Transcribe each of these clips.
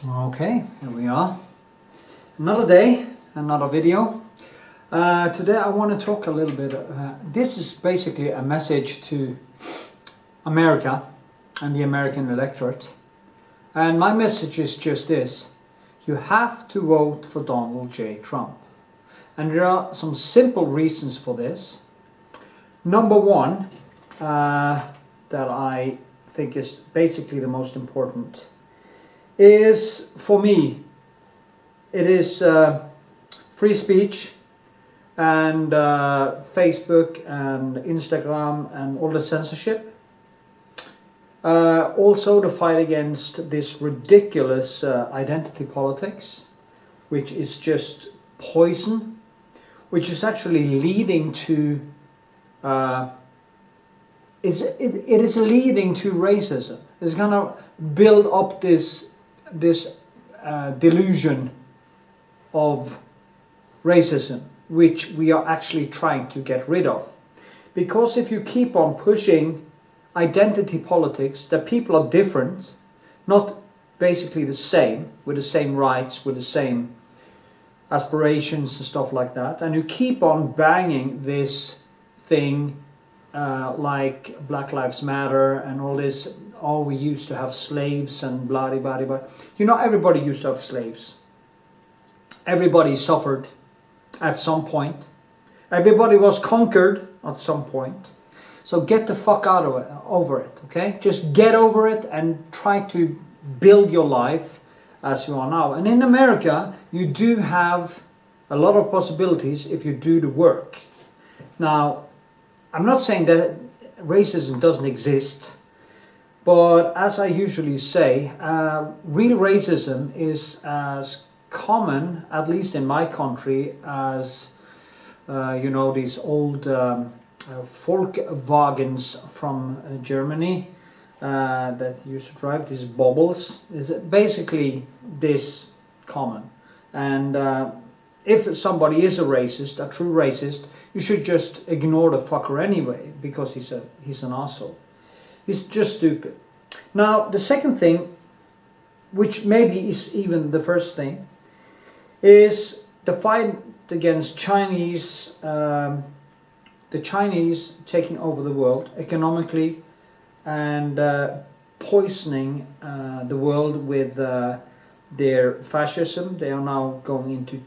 Okay, here we are. Another day, another video. Today I want to talk a little bit. This is basically a message to America and the American electorate. And my message is just this. You have to vote for Donald J. Trump. And there are some simple reasons for this. Number one, that I think is basically the most important, is, for me, it is free speech and Facebook and Instagram and all the censorship. Also the fight against this ridiculous identity politics, which is just poison, which is actually leading to it is leading to racism. It's gonna build up this delusion of racism, which we are actually trying to get rid of. Because if you keep on pushing identity politics, that people are different, not basically the same, with the same rights, with the same aspirations and stuff like that, and you keep on banging this thing like Black Lives Matter and all this, oh, we used to have slaves and blah blah blah blah. You know, everybody used to have slaves. Everybody suffered at some point. Everybody was conquered at some point. So get the fuck out of it, over it, okay? Just get over it and try to build your life as you are now. And in America, you do have a lot of possibilities if you do the work. Now, I'm not saying that racism doesn't exist, but as I usually say, real racism is as common, at least in my country, as you know, these old Volkswagens from Germany that used to drive these bubbles. Is basically this common. And if somebody is a racist, a true racist, you should just ignore the fucker anyway, because he's an asshole. He's just stupid. Now, the second thing, which maybe is even the first thing, is the fight against Chinese, the Chinese taking over the world economically and poisoning the world with their fascism. They are now going into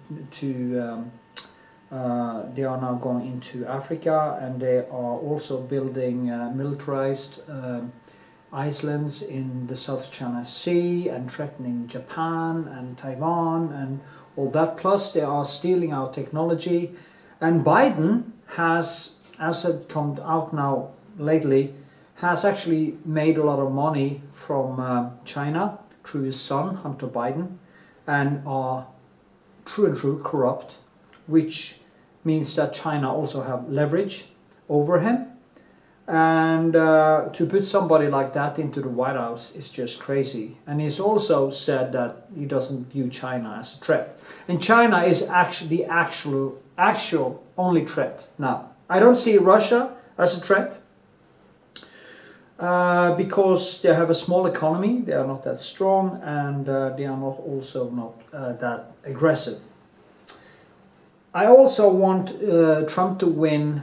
Africa, and they are also building militarized islands in the South China Sea and threatening Japan and Taiwan and all that. Plus they are stealing our technology. And Biden has, as it comes out now lately, has actually made a lot of money from China through his son, Hunter Biden, and are true and true corrupt, which means that China also have leverage over him. And to put somebody like that into the White House is just crazy. And he's also said that he doesn't view China as a threat. And China is actually the actual only threat now. I don't see Russia as a threat because they have a small economy, they are not that strong, and they are not that aggressive. I also want Trump to win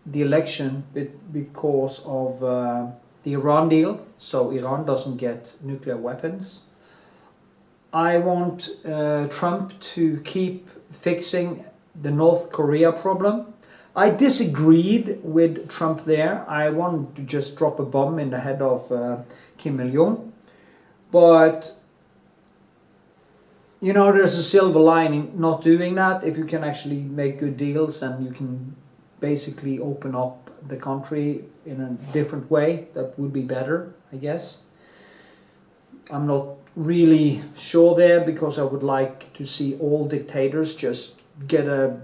the election because of the Iran deal, so Iran doesn't get nuclear weapons. I want Trump to keep fixing the North Korea problem. I disagreed with Trump there. I wanted to just drop a bomb in the head of Kim Il-jung. But, you know, there's a silver lining not doing that. If you can actually make good deals and you can basically open up the country in a different way, that would be better, I guess. I'm not really sure there, because I would like to see all dictators just get a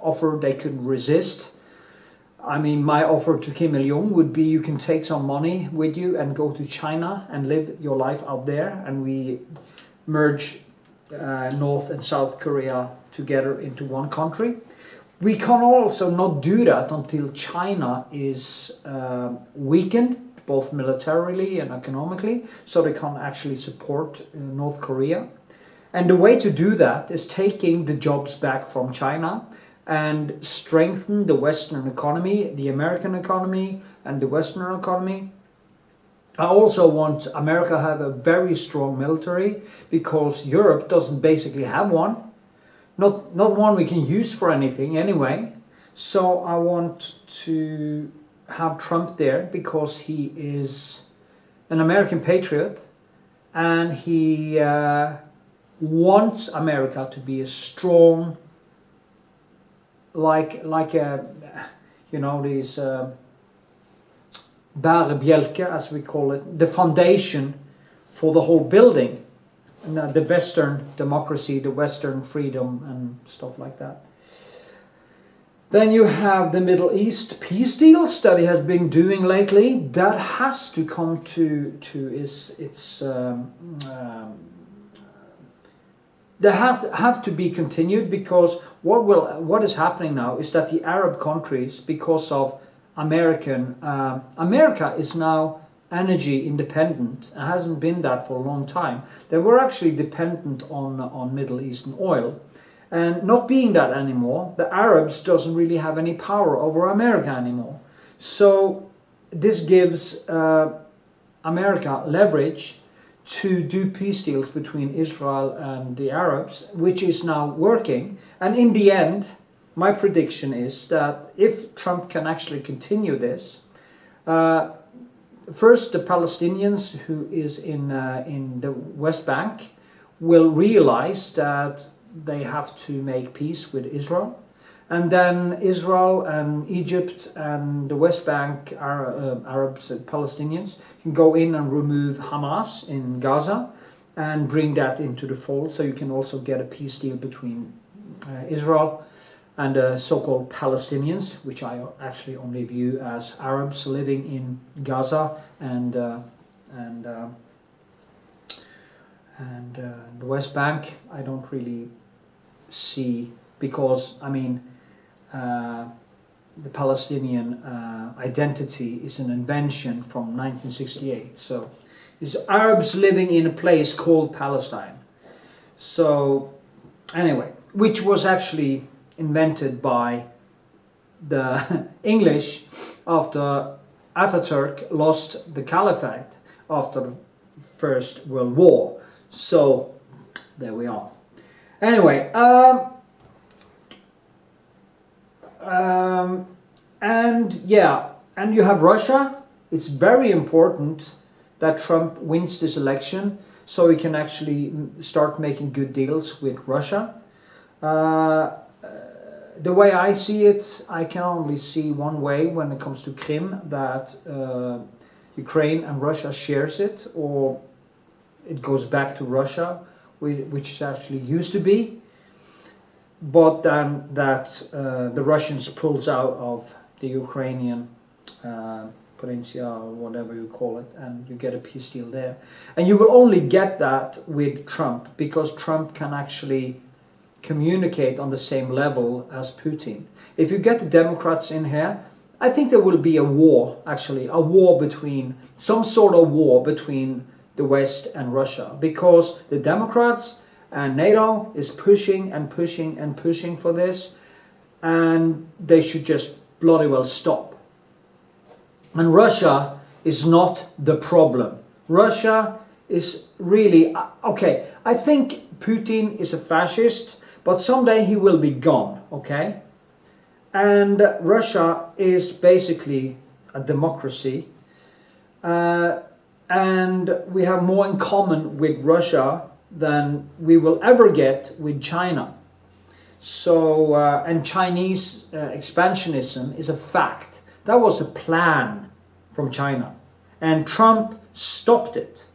offer they couldn't resist. I mean, my offer to Kim Il-jung would be, you can take some money with you and go to China and live your life out there, and we merge North and South Korea together into one country. We can also not do that until China is weakened both militarily and economically, so they can actually support North Korea. And the way to do that is taking the jobs back from China and strengthen the Western economy, the American economy and the Western economy. I also want America to have a very strong military, because Europe doesn't basically have one. Not one we can use for anything anyway. So I want to have Trump there because he is an American patriot, and he wants America to be a strong, like a, you know, these bærebjelke, as we call it, the foundation for the whole building, and the Western democracy, the Western freedom and stuff like that. Then you have the Middle East peace deals that he has been doing lately. That has to come to its they have to be continued, because what is happening now is that the Arab countries, because of America is now energy independent. It hasn't been that for a long time. They were actually dependent on Middle Eastern oil. And not being that anymore, the Arabs doesn't really have any power over America anymore. So this gives America leverage to do peace deals between Israel and the Arabs, which is now working. And in the end, my prediction is that if Trump can actually continue this, first the Palestinians who is in the West Bank will realize that they have to make peace with Israel, and then Israel and Egypt and the West Bank Arabs and Palestinians can go in and remove Hamas in Gaza and bring that into the fold, so you can also get a peace deal between Israel and the so-called Palestinians, which I actually only view as Arabs living in Gaza and the West Bank. I don't really see, because I mean the Palestinian identity is an invention from 1968. So it's Arabs living in a place called Palestine. So anyway, which was actually invented by the English after Ataturk lost the caliphate after the First World War. So there we are. Anyway, and yeah, and you have Russia. It's very important that Trump wins this election, so he can actually start making good deals with Russia. The way I see it, I can only see one way when it comes to Crimea, that Ukraine and Russia shares it, or it goes back to Russia, which it actually used to be, but then that the Russians pulls out of the Ukrainian peninsula, or whatever you call it, and you get a peace deal there. And you will only get that with Trump, because Trump can actually communicate on the same level as Putin. If you get the Democrats in here, I think there will be a war, actually, a war between, some sort of war between the West and Russia, because the Democrats and NATO is pushing and pushing and pushing for this, and they should just bloody well stop. And Russia is not the problem. Russia is really, okay, I think Putin is a fascist, but someday he will be gone, okay? And Russia is basically a democracy, and we have more in common with Russia than we will ever get with China. So, and Chinese expansionism is a fact. That was a plan from China, and Trump stopped it.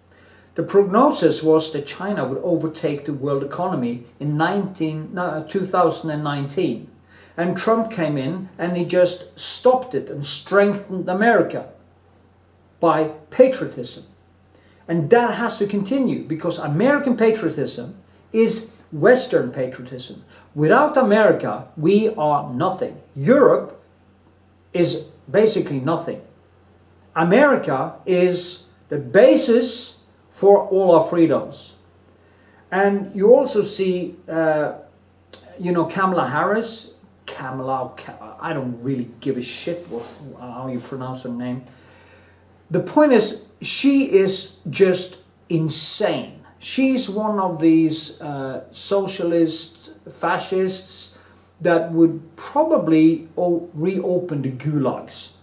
The prognosis was that China would overtake the world economy in 2019. And Trump came in and he just stopped it and strengthened America by patriotism. And that has to continue, because American patriotism is Western patriotism. Without America, we are nothing. Europe is basically nothing. America is the basis for all our freedoms. And you also see, Kamala Harris, I don't really give a shit how you pronounce her name. The point is, she is just insane. She's one of these socialist fascists that would probably reopen the gulags.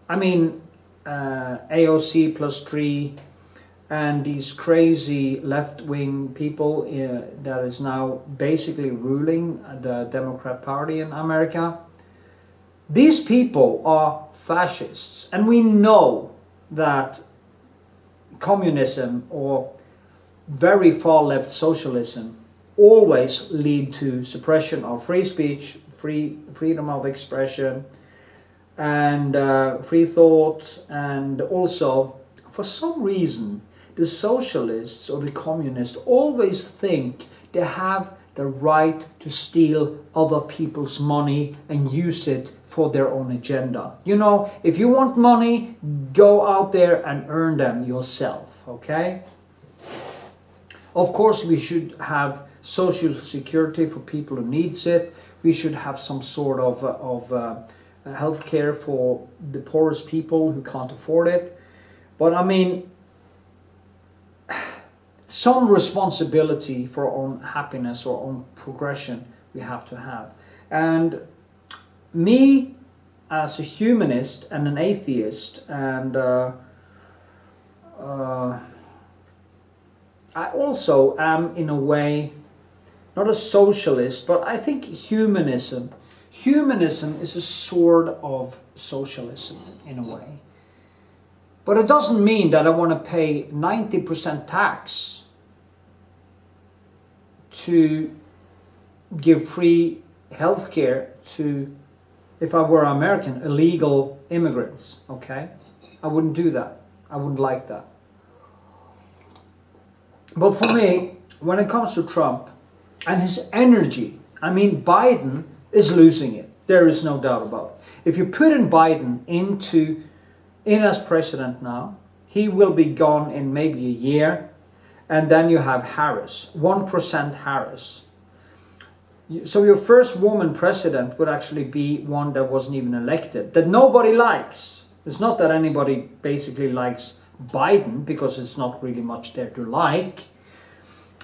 I mean, AOC plus 3 and these crazy left-wing people that is now basically ruling the Democrat Party in America. These people are fascists, and we know that communism or very far left socialism always lead to suppression of free speech, freedom of expression, and free thought. And also, for some reason, the socialists or the communists always think they have the right to steal other people's money and use it for their own agenda. If you want money, go out there and earn them yourself, okay? Of course, we should have social security for people who needs it. We should have some sort of health care for the poorest people who can't afford it. But I mean, some responsibility for our own happiness or own progression we have to have. And me, as a humanist and an atheist, and I also am, in a way, not a socialist, but I think humanism is a sort of socialism, in a way. But it doesn't mean that I want to pay 90% tax to give free healthcare to, if I were American, illegal immigrants, okay? I wouldn't do that. I wouldn't like that. But for me, when it comes to Trump and his energy, I mean, Biden is losing it. There is no doubt about it. If you put in Biden in as president now, he will be gone in maybe a year. And then you have Harris, 1% Harris. So your first woman president would actually be one that wasn't even elected, that nobody likes. It's not that anybody basically likes Biden, because it's not really much there to like.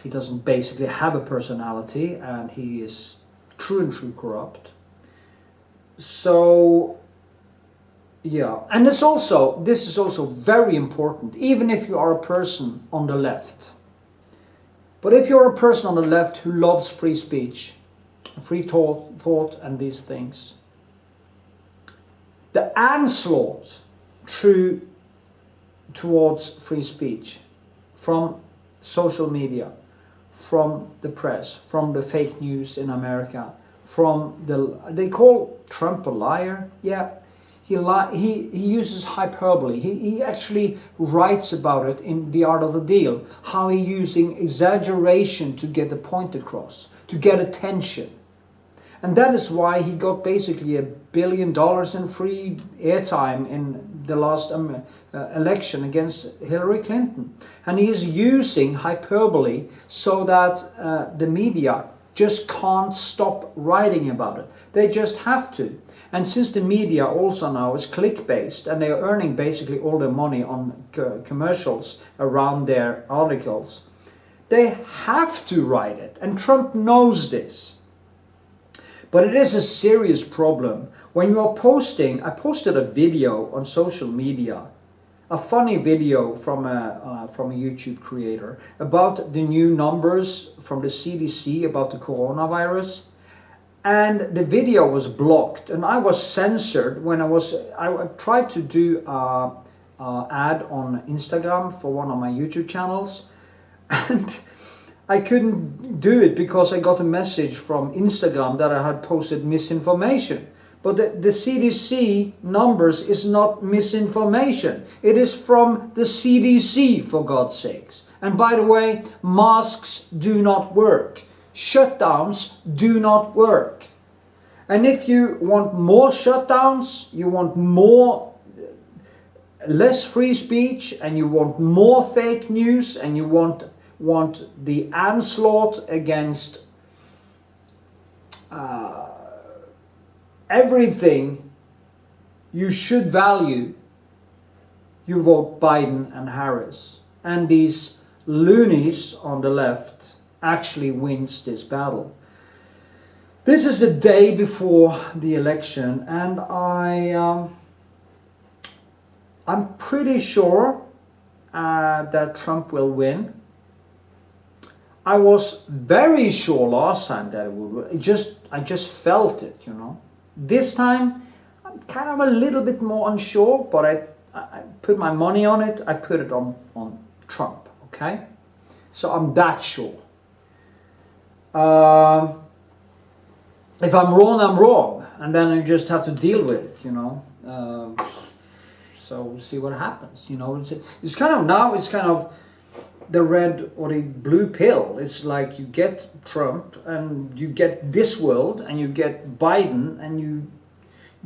He doesn't basically have a personality, and he is true and true corrupt. So, yeah. And this is also very important, even if you are a person on the left. But if you're a person on the left who loves free speech, free thought and these things, the onslaught towards free speech from social media, from the press, from the fake news in America, they call Trump a liar. Yeah, he uses hyperbole. He actually writes about it in The Art of the Deal, how he's using exaggeration to get the point across, to get attention. And that is why he got basically $1 billion in free airtime in the last election against Hillary Clinton. And he is using hyperbole so that the media just can't stop writing about it. They just have to. And since the media also now is click-based, and they are earning basically all their money on commercials around their articles, they have to write it. And Trump knows this. But it is a serious problem when you are posting. I posted a video on social media, a funny video from a YouTube creator about the new numbers from the CDC about the coronavirus. And the video was blocked, and I was censored when I tried to do an ad on Instagram for one of my YouTube channels, and I couldn't do it because I got a message from Instagram that I had posted misinformation. But the CDC numbers is not misinformation. It is from the CDC, for God's sakes. And by the way, masks do not work. Shutdowns do not work. And if you want more shutdowns, you want more less free speech, and you want more fake news, and you want the onslaught against everything you should value, you vote Biden and Harris. And these loonies on the left actually wins this battle. This is the day before the election, and I'm pretty sure that Trump will win. I was very sure last time that it would win. I just felt it, you know. This time, I'm kind of a little bit more unsure, but I put my money on it. I put it on Trump, okay? So I'm that sure. If I'm wrong, I'm wrong, and then I just have to deal with it, you know. So we'll see what happens, you know. It's kind of the red or the blue pill. It's like you get Trump and you get this world, and you get Biden, and you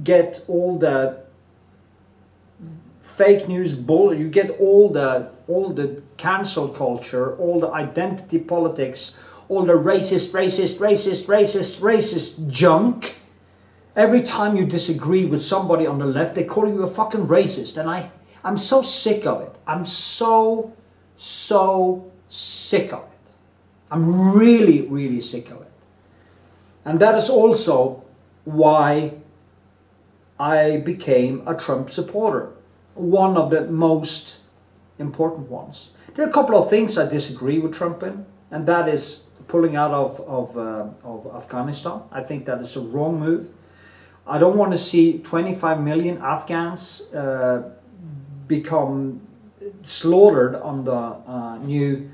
get all the fake news bull. You get all the cancel culture, all the identity politics, all the racist junk. Every time you disagree with somebody on the left, they call you a fucking racist, and I'm so sick of it. I'm so sick of it. I'm really sick of it. And that is also why I became a Trump supporter. One of the most important ones. There are a couple of things I disagree with Trump in, and that is pulling out of Afghanistan. I think that is a wrong move. I don't want to see 25 million Afghans become slaughtered on the new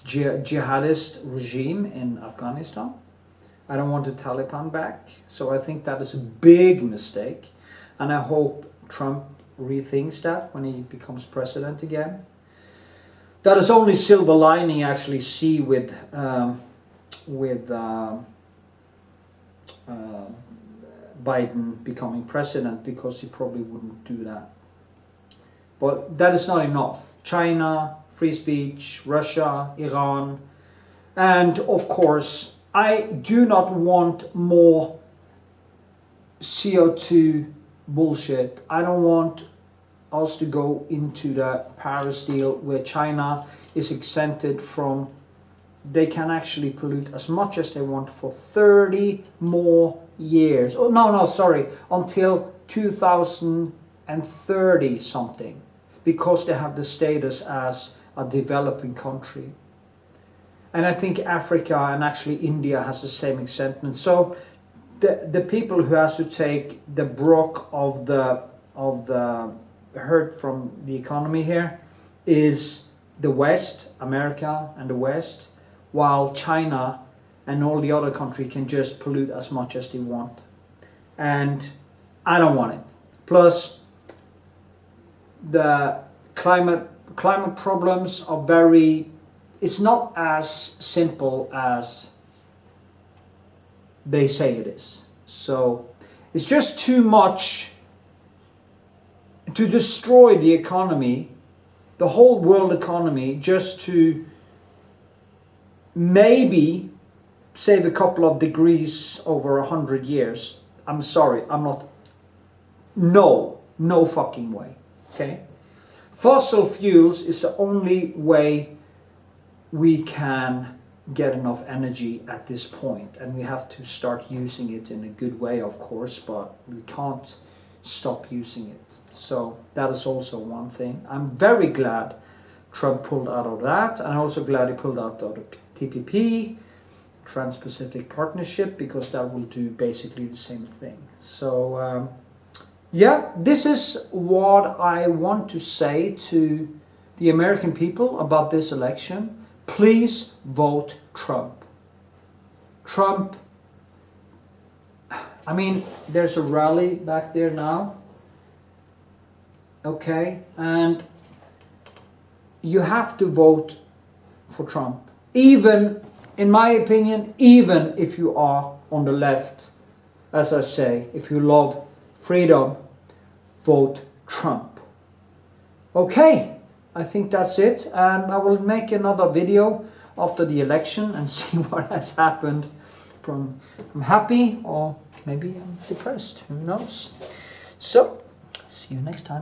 jihadist regime in Afghanistan. I don't want the Taliban back. So I think that is a big mistake, and I hope Trump rethinks that when he becomes president again. That is only silver lining I actually see with Biden becoming president, because he probably wouldn't do that. But that is not enough. China, free speech, Russia, Iran, and of course, I do not want more CO2 bullshit. I don't want us to go into the Paris deal where China is exempted from, they can actually pollute as much as they want for 30 more years. Oh, no, sorry, until 2030 something, because they have the status as a developing country. And I think Africa and actually India has the same exemption. So the people who has to take the brunt of the hurt from the economy here is the West, America and the West, while China and all the other countries can just pollute as much as they want. And I don't want it. Plus, the climate problems are very, it's not as simple as they say it is. So it's just too much to destroy the economy, the whole world economy, just to maybe save a couple of degrees over 100 years. I'm sorry, I'm not. No fucking way. Okay? Fossil fuels is the only way we can get enough energy at this point, and we have to start using it in a good way, of course, but we can't stop using it. So that is also one thing. I'm very glad Trump pulled out of that, and I'm also glad he pulled out of the TPP, Trans-Pacific Partnership, because that will do basically the same thing. So yeah, this is what I want to say to the American people about this election. Please vote Trump. Trump, I mean, there's a rally back there now. Okay, and you have to vote for Trump. Even, in my opinion, even if you are on the left, as I say, if you love freedom, vote Trump. Okay, I think that's it, and I will make another video after the election and see what has happened. I'm happy, or maybe I'm depressed, who knows. So, see you next time.